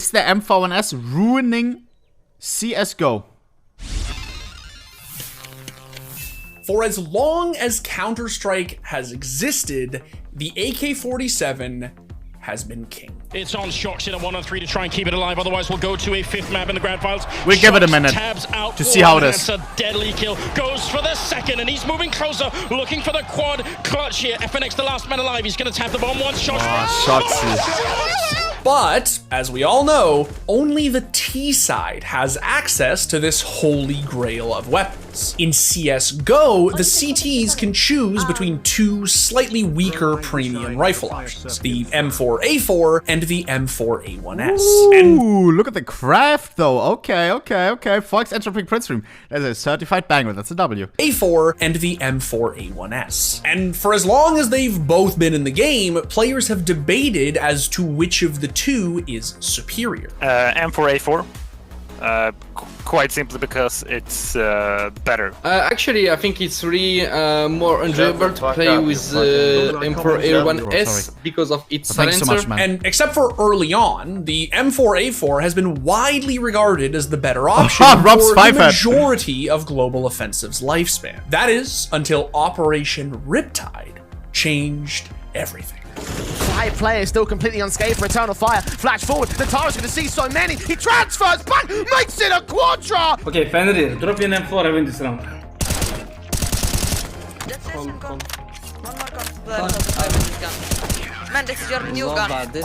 Is the m4a1-s ruining CSGO? For as long as Counter-Strike has existed, the AK-47 has been king. It's on Shox in a 1-on-3 to try and keep it alive, otherwise we'll go to a 5th map in the grand finals. We'll give it a minute tabs out to see how it is. That's a deadly kill. Goes for the second, and he's moving closer, looking for the quad clutch here. FNX, the last man alive, he's going to tap the bomb once. Shox. But, as we all know, only the T side has access to this holy grail of weapons. In CSGO, the CTs can choose between two slightly weaker premium rifle options, the m4a4 and the m4a1-s. Ooh, look at the craft though. Okay. Fox Entropy Print Stream. There's a certified banger. That's a W. A4 and the m4a1-s. And for as long as they've both been in the game, players have debated as to which of the two is superior. M4A4. Quite simply because it's better. Actually, I think it's really more enjoyable to play with m4a1-s because of its silencer. So much, man. And except for early on, the m4a4 has been widely regarded as the better option for the majority of global offensive's lifespan. That is, until Operation Riptide changed everything. 5 players still completely unscathed for Eternal Fire. Flash forward, the Tara's gonna see so many. He transfers, bang, makes it a quadra! Okay, Fenrir, drop your M4, I win this round. One more gun. Man, this is your new gun. Even the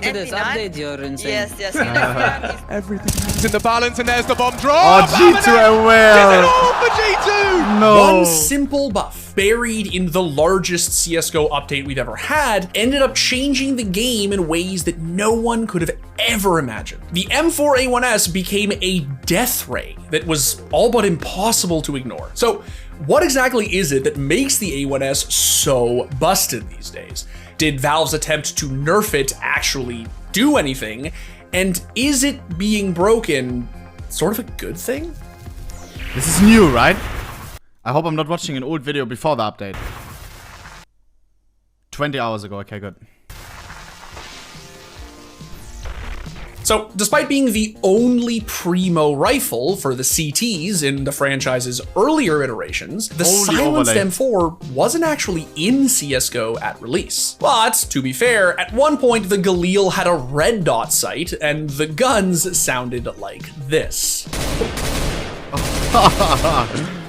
MP9. Yes. It's in the balance, and there's the bomb drop. Oh, G2 well. For G2. No. One simple buff buried in the largest CSGO update we've ever had ended up changing the game in ways that no one could have ever imagined. The m4a1-s became a death ray that was all but impossible to ignore. So what exactly is it that makes the A1-s so busted these days? Did Valve's attempt to nerf it actually do anything? And is it being broken sort of a good thing? This is new, right? I hope I'm not watching an old video before the update. 20 hours ago, okay, good. So, despite being the only primo rifle for the CTs in the franchise's earlier iterations, the silenced M4 wasn't actually in CSGO at release. But, to be fair, at one point the Galil had a red dot sight, and the guns sounded like this.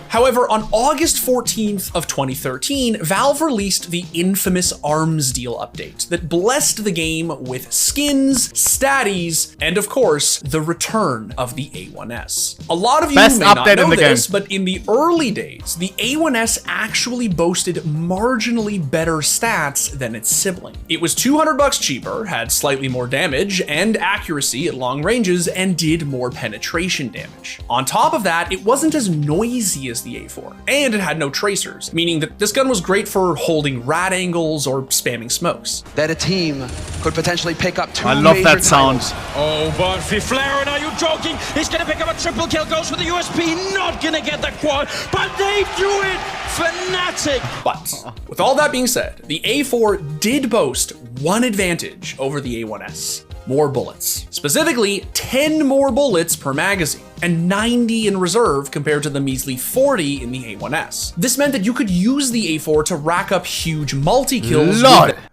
However, on August 14th of 2013, Valve released the infamous Arms Deal update that blessed the game with skins, statties, and of course, the return of the A1-s. A lot of you may not know this, but in the early days, the A1-s actually boasted marginally better stats than its sibling. It was $200 cheaper, had slightly more damage and accuracy at long ranges, and did more penetration damage. On top of that, it wasn't as noisy as the A4, and it had no tracers, meaning that this gun was great for holding rad angles or spamming smokes. That a team could potentially pick up 2 I love that sound. Oh, but Fiflaren, are you joking? He's gonna pick up a triple kill, goes for the USP, not gonna get the quad, but they do it! Fnatic! But, with all that being said, the A4 did boast one advantage over the A1-s. More bullets. Specifically, 10 more bullets per magazine, and 90 in reserve compared to the measly 40 in the A1-s. This meant that you could use the A4 to rack up huge multi-kills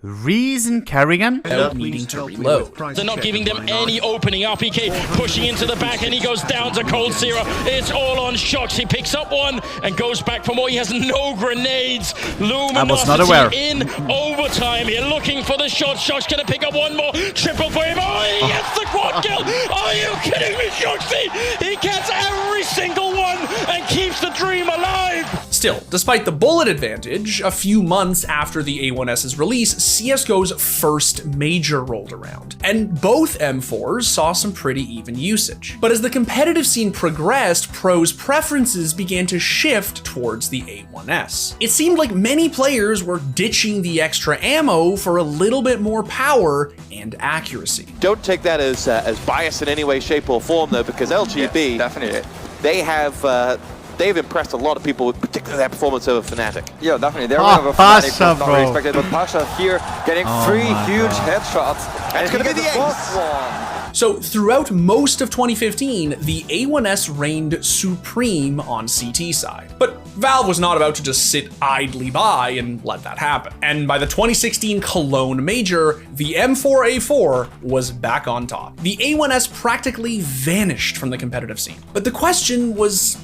Reason Kerrigan without needing to reload. They're not giving them any opening. RPK pushing into the back, and he goes down to Cold Zero. It's all on Shox. He picks up one and goes back for more. He has no grenades. Luminosity in overtime here, looking for the shot. Shox gonna pick up one more. Triple for him. Oh, he gets the quad kill. Are you kidding me, Shoxy? He gets every single one and keeps the dream alive. Still, despite the bullet advantage, a few months after the A1-s's release, CSGO's first major rolled around, and both M4s saw some pretty even usage. But as the competitive scene progressed, pros' preferences began to shift towards the A1-s. It seemed like many players were ditching the extra ammo for a little bit more power and accuracy. Don't take that as bias in any way, shape, or form, though, because LGB, definitely, they've impressed a lot of people, particularly their performance over Fnatic. Yeah, definitely. They're one of a Fnatic was not really expected, but Pasha here getting 3 huge headshots. And it's going to be the fourth one. So throughout most of 2015, the A1S reigned supreme on CT side. But Valve was not about to just sit idly by and let that happen. And by the 2016 Cologne Major, the m4a4 was back on top. The A1S practically vanished from the competitive scene. But the question was,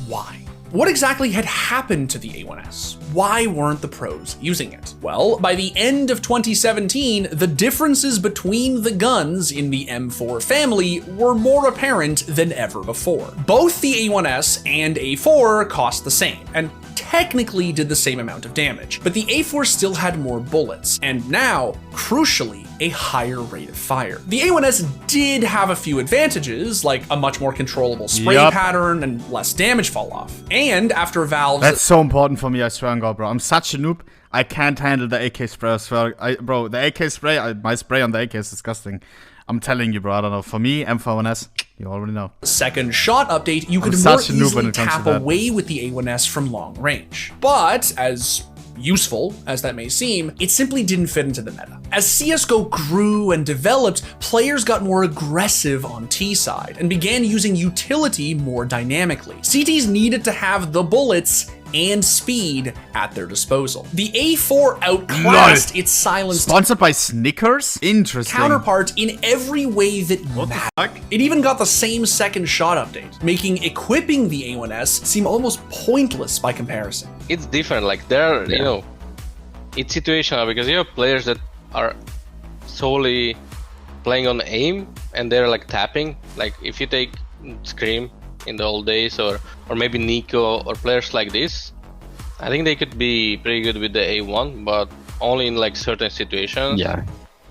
why? What exactly had happened to the A1S? Why weren't the pros using it? Well, by the end of 2017, the differences between the guns in the M4 family were more apparent than ever before. Both the A1S and A4 cost the same, and technically did the same amount of damage, but the A4 still had more bullets, and now, crucially, a higher rate of fire. The A1S did have a few advantages, like a much more controllable spray pattern and less damage fall off. And after Valve's— That's so important for me, I swear on God, bro. I'm such a noob. I can't handle the AK spray as well. Bro, the AK spray, my spray on the AK is disgusting. I'm telling you, bro, I don't know. For me, m4a1-s, you already know. Second shot update, you could more easily tap away with the A1S from long range. But as useful as that may seem, it simply didn't fit into the meta. As CSGO grew and developed, players got more aggressive on T side and began using utility more dynamically. CTs needed to have the bullets and speed at their disposal. The A4 outclassed its silenced— Sponsored by Snickers? Interesting. —counterpart in every way that mattered. It even got the same second shot update, making equipping the A1S seem almost pointless by comparison. It's different, like there, you know, it's situational because you have players that are solely playing on aim and they're like tapping. Like if you take Scream in the old days, or maybe Nico or players like this, I think they could be pretty good with the A1, but only in like certain situations. Yeah.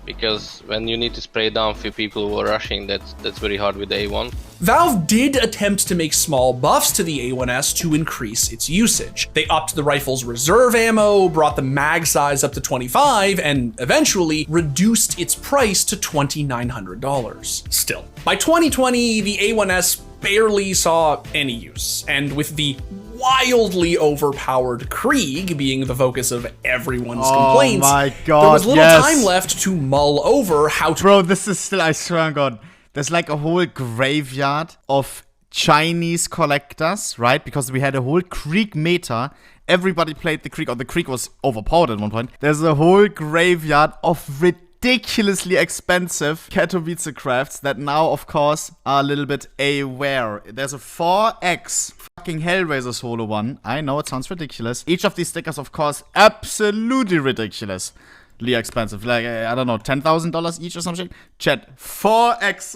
Because when you need to spray down a few people who are rushing, that's very hard with the A1. Valve did attempt to make small buffs to the A1S to increase its usage. They upped the rifle's reserve ammo, brought the mag size up to 25, and eventually reduced its price to $2,900. Still, by 2020, the A1S barely saw any use, and with the wildly overpowered Krieg being the focus of everyone's complaints, my God, there was little time left to mull over how to— Bro, this is still, I swear on God, there's like a whole graveyard of Chinese collectors, right? Because we had a whole Krieg meta. Everybody played the Krieg, or the Krieg was overpowered at one point. There's a whole graveyard of ridiculously expensive Katowice crafts that now, of course, are a little bit aware. There's a 4x fucking Hellraiser solo one. I know it sounds ridiculous. Each of these stickers, of course, absolutely ridiculously expensive. Like, I don't know, $10,000 each or something. Chat, 4x.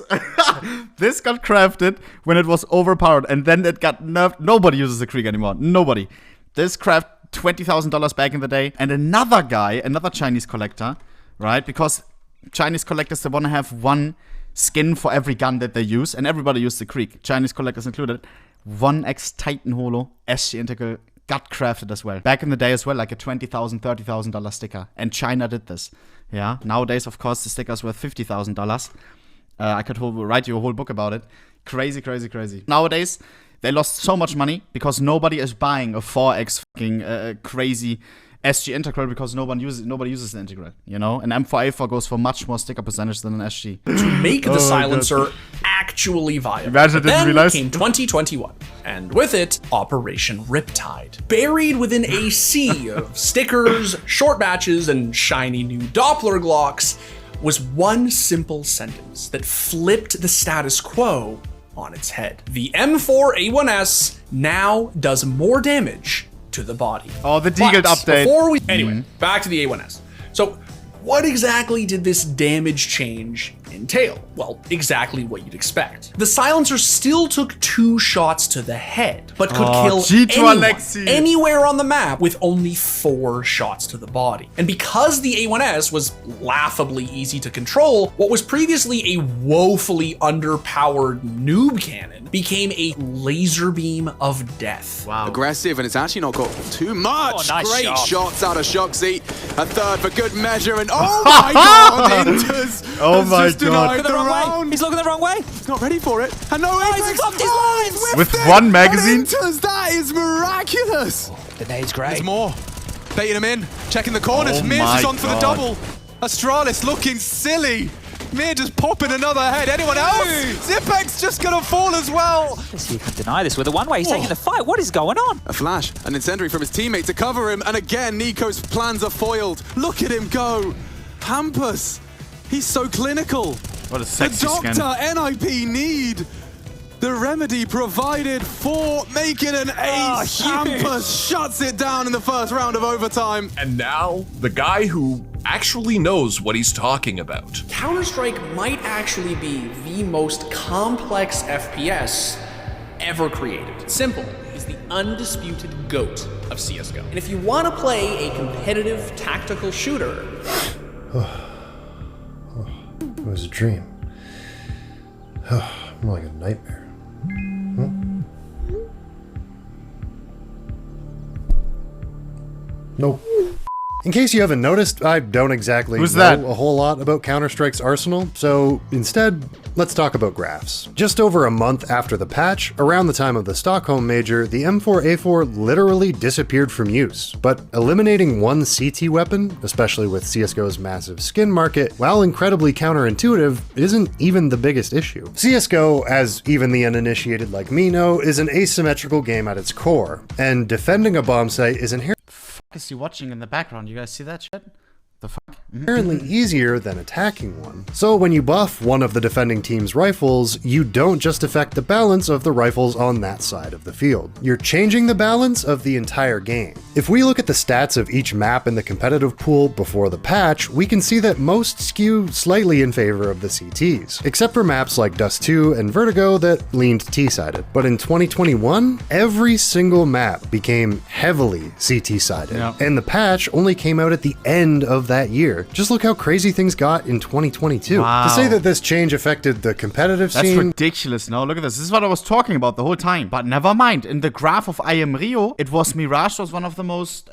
This got crafted when it was overpowered, and then it got nerfed. Nobody uses the Krieg anymore. Nobody. This craft, $20,000 back in the day. And another guy, another Chinese collector, right? Because Chinese collectors, they want to have one skin for every gun that they use, and everybody uses the Krieg, Chinese collectors included. 1x Titan Holo, SG Integral, got crafted as well. Back in the day as well, like a $20,000, $30,000 sticker. And China did this. Yeah. Nowadays, of course, the sticker's worth $50,000. I could write you a whole book about it. Crazy, crazy, crazy. Nowadays, they lost so much money because nobody is buying a 4x fucking crazy SG integral because nobody uses the integral, you know? An m4a4 goes for much more sticker percentage than an SG. To make the silencer actually viable. Then came 2021, and with it, Operation Riptide. Buried within a sea of stickers, short batches, and shiny new Doppler Glocks was one simple sentence that flipped the status quo on its head. The m4a1-s now does more damage to the body. Oh, the Deagled update. Anyway, back to the A1S. So, what exactly did this damage change entail? Well, exactly what you'd expect. The silencer still took 2 shots to the head, but could kill anyone, anywhere on the map with only 4 shots to the body. And because the A1S was laughably easy to control, what was previously a woefully underpowered noob cannon became a laser beam of death. Wow. Aggressive, and it's actually not got too much. Oh, nice Great shots out of Shoxy. A third for good measure, and oh my God, Inters has just denied the round. He's looking the wrong way. He's not ready for it. And no Apex. With one magazine? Inters, that is miraculous. Oh, the nade's great. There's more. Baiting him in. Checking the corners. Miz is on for the double. Astralis looking silly. m4a just popping another head. Anyone else? Zipex just gonna fall as well. Let's see if he can deny this with a one-way. He's taking the fight. What is going on? A flash, an incendiary from his teammate to cover him, and again, Nico's plans are foiled. Look at him go. Hampus, he's so clinical. What a sexy the skin. Doctor NIP need. The remedy provided for making an ace. Hampus shuts it down in the first round of overtime. And now, the guy who actually knows what he's talking about. Counter-Strike might actually be the most complex FPS ever created. Simple is the undisputed GOAT of CSGO. And if you want to play a competitive tactical shooter... It was a dream. More like a nightmare. Nope. In case you haven't noticed, I don't exactly know a whole lot about Counter-Strike's arsenal, so instead, let's talk about graphs. Just over a month after the patch, around the time of the Stockholm Major, the m4a4 literally disappeared from use. But eliminating one CT weapon, especially with CSGO's massive skin market, while incredibly counterintuitive, isn't even the biggest issue. CSGO, as even the uninitiated like me know, is an asymmetrical game at its core, and defending a bomb site is inherently Is he watching in the background? You guys see that shit? The fuck? Apparently easier than attacking one. So when you buff one of the defending team's rifles, you don't just affect the balance of the rifles on that side of the field. You're changing the balance of the entire game. If we look at the stats of each map in the competitive pool before the patch, we can see that most skew slightly in favor of the CTs, except for maps like Dust 2 and Vertigo that leaned T-sided. But in 2021, every single map became heavily CT-sided, and the patch only came out at the end of that year. Just look how crazy things got in 2022. Wow. To say that this change affected the competitive That's scene... ridiculous. No, look at this. This is what I was talking about the whole time. But never mind. In the graph of m4a, it was Mirage was one of the most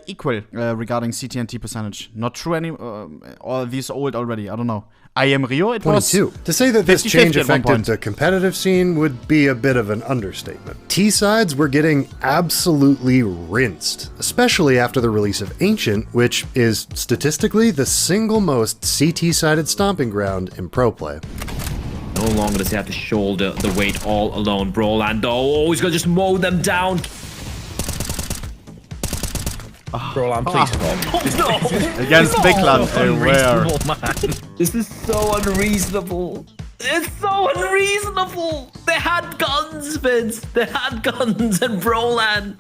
equal regarding CT&T percentage. Not true any... or these old already. I don't know. m4a, it was 22. To say that this 50-50 change at one affected point. the competitive scene would be a bit of an understatement. T-sides were getting absolutely rinsed, especially after the release of Ancient, which is statistically the single most CT-sided stomping ground in pro play. No longer does he have to shoulder the weight all alone. Brolando, oh, he's gonna just mow them down. Brolan, please stop. No. Against Bigland, Man. This is so unreasonable. It's so unreasonable. They had guns, Vince. They had guns, and Brolan,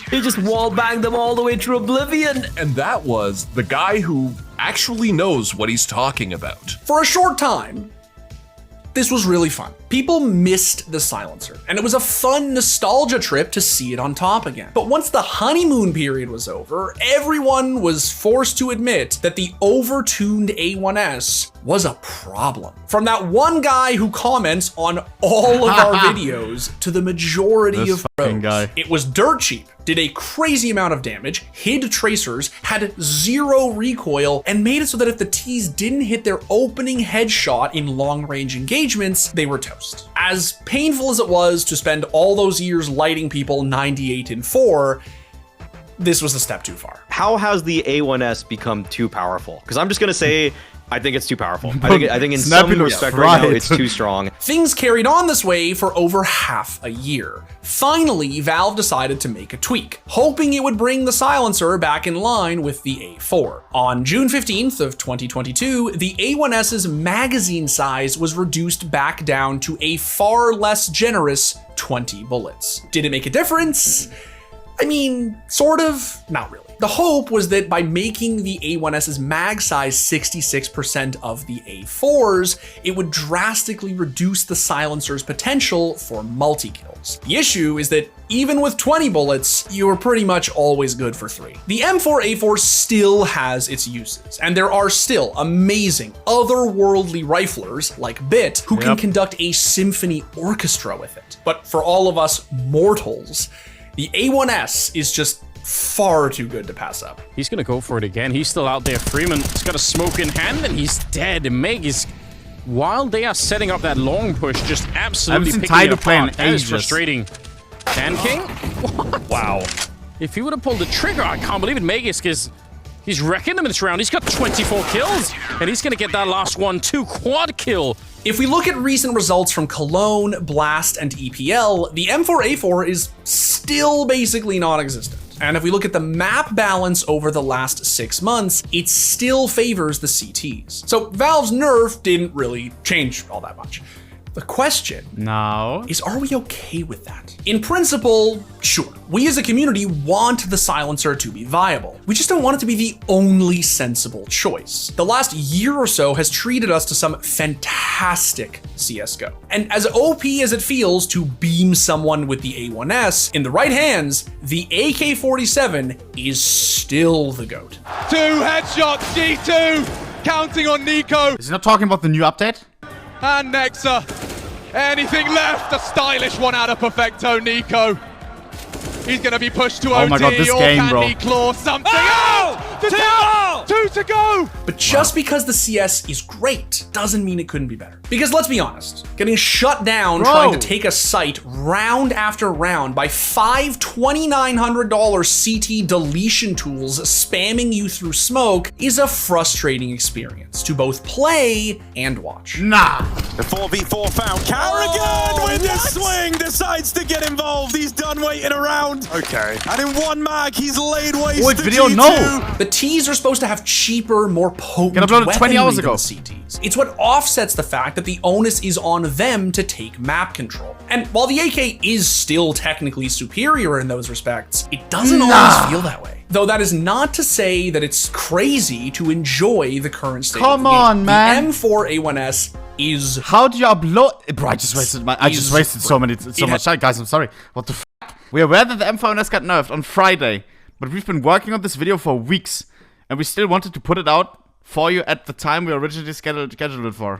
he just wall-banged them all the way through oblivion. And that was the guy who actually knows what he's talking about. For a short time, this was really fun. People missed the silencer, and it was a fun nostalgia trip to see it on top again. But once the honeymoon period was over, everyone was forced to admit that the over-tuned A1S was a problem. From that one guy who comments on all of our videos to the majority of pros, it was dirt cheap, did a crazy amount of damage, hid tracers, had zero recoil, and made it so that if the T's didn't hit their opening headshot in long-range engagements, they were toast. As painful as it was to spend all those years lighting people 98 and 4, this was a step too far. How has the A1S become too powerful? Because I'm just gonna say, I think it's too powerful. I think in some respect right now, it's too strong. Things carried on this way for over half a year. Finally, Valve decided to make a tweak, hoping it would bring the silencer back in line with the A4. On June 15th of 2022, the A1S's magazine size was reduced back down to a far less generous 20 bullets. Did it make a difference? I mean, sort of, not really. The hope was that by making the A1S's mag size 66% of the A4's, it would drastically reduce the silencer's potential for multi-kills. The issue is that even with 20 bullets, you are pretty much always good for 3. The m4a4 still has its uses, and there are still amazing otherworldly riflers like Bit who can conduct a symphony orchestra with it. But for all of us mortals, the A1S is just far too good to pass up. He's gonna go for it again. He's still out there. Freeman's got a smoke in hand and he's dead. And Meg is, while they are setting up that long push, just absolutely picking it apart. That is frustrating. Dan King? What? Wow. If he would have pulled the trigger, I can't believe it. Meg is, he's He's wrecking them in this round. He's got 24 kills, and he's going to get that last one too. Quad kill. If we look at recent results from Cologne, Blast, and EPL, the M4A4 is still basically non-existent. And if we look at the map balance over the last 6 months, it still favors the CTs. So Valve's nerf didn't really change all that much. The question now is, are we okay with that? In principle, sure. We as a community want the silencer to be viable. We just don't want it to be the only sensible choice. The last year or so has treated us to some fantastic CSGO. And as OP as it feels to beam someone with the A1-S, in the right hands, the AK-47 is still the GOAT. 2 headshots, G2, counting on Nico. Is he not talking about the new update? And Nexa. Anything left? A stylish one out of Perfecto, Nico. He's going to be pushed to OD. Oh my god, this or game, can bro. he claw something? Two to go! But just because the CS is great doesn't mean it couldn't be better. Because let's be honest, getting shut down trying to take a site round after round by 5 $2,900 CT deletion tools spamming you through smoke is a frustrating experience to both play and watch. Nah. The 4v4 found. Carrigan with the swing decides to get involved. He's done waiting around. Okay. And in one mag, he's laid waste Wait, to video, G2. no. The Ts are supposed to have cheaper, more potent Get uploaded 20 hours ago. CTs. It's what offsets the fact that the onus is on them to take map control. And while the AK is still technically superior in those respects, it doesn't always feel that way. Though that is not to say that it's crazy to enjoy the current state of the game. Come on, man. The M4A1-s is... How do you upload? Bro, I just wasted so much time, guys. I'm sorry. What the fuck? We are aware that the M4A1-s got nerfed on Friday, but we've been working on this video for weeks, and we still wanted to put it out for you at the time we originally scheduled it for.